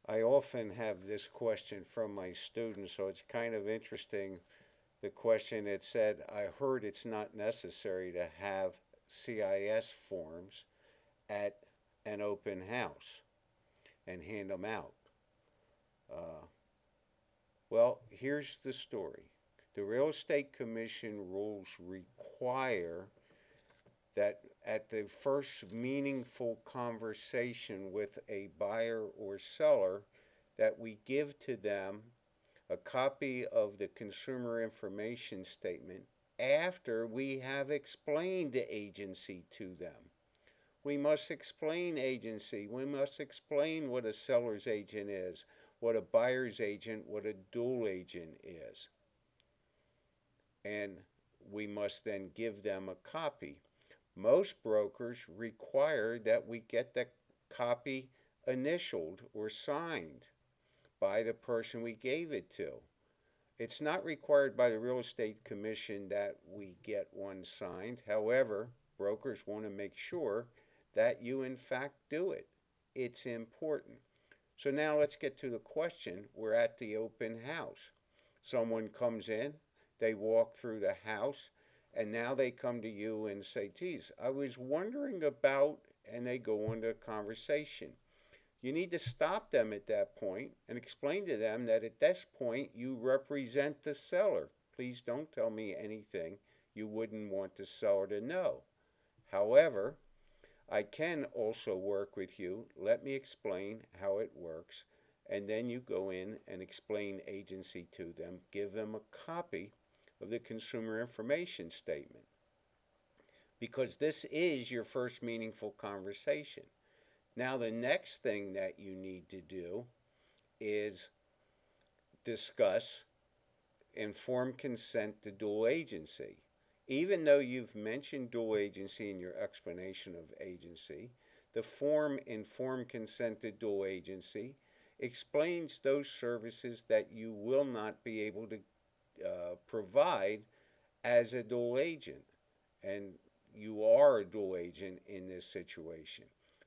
I often have this question from my students, so it's kind of interesting. The question, it said, I heard it's not necessary to have CIS forms at an open house and hand them out. Uh, well, here's the story. The Real Estate Commission rules require that at the first meaningful conversation with a buyer or seller, that we give to them a copy of the consumer information statement after we have explained the agency to them. We must explain agency. We must explain what a seller's agent is, what a buyer's agent, what a dual agent is. And we must then give them a copy. Most brokers require that we get the copy initialed or signed by the person we gave it to. It's not required by the Real Estate Commission that we get one signed. However, brokers want to make sure that you in fact do it. It's important. So now let's get to the question. We're at the open house. Someone comes in, they walk through the house, and now they come to you and say, geez, I was wondering about, and they go into a conversation. You need to stop them at that point and explain to them that at this point you represent the seller. Please don't tell me anything you wouldn't want the seller to know. However, I can also work with you. Let me explain how it works. And then you go in and explain agency to them. Give them a copy of the consumer information statement. Because this is your first meaningful conversation. Now, the next thing that you need to do is discuss informed consent to dual agency. Even though you've mentioned dual agency in your explanation of agency, the form informed consent to dual agency explains those services that you will not be able to provide as a dual agent. And you are a dual agent in this situation.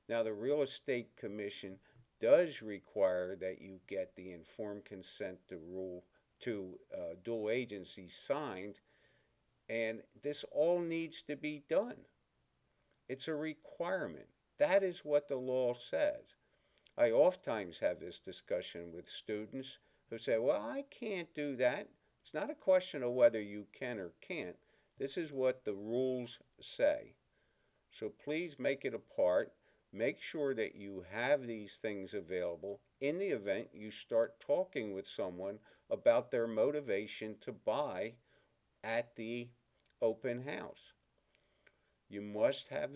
Now, the Real Estate Commission does require that you get the informed consent to dual agency signed, and this all needs to be done. It's a requirement. That is what the law says. I oftentimes have this discussion with students who say, well, I can't do that. It's not a question of whether you can or can't. This is what the rules say. So please make it a part. Make sure that you have these things available in the event you start talking with someone about their motivation to buy at the open house. You must have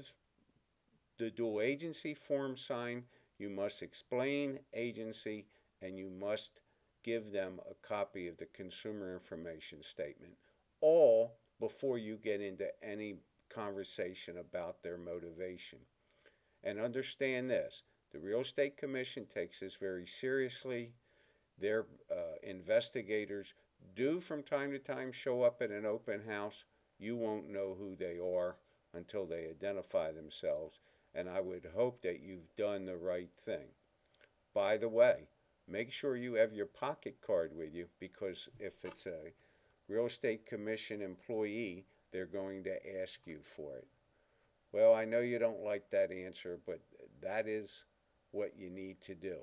the dual agency form signed, you must explain agency, and you must give them a copy of the consumer information statement, all before you get into any conversation about their motivation. And understand this, the Real Estate Commission takes this very seriously. Their investigators do from time to time show up at an open house. You won't know who they are until they identify themselves, and I would hope that you've done the right thing. By the way, make sure you have your pocket card with you, because if it's a Real Estate Commission employee, they're going to ask you for it. Well, I know you don't like that answer, but that is what you need to do.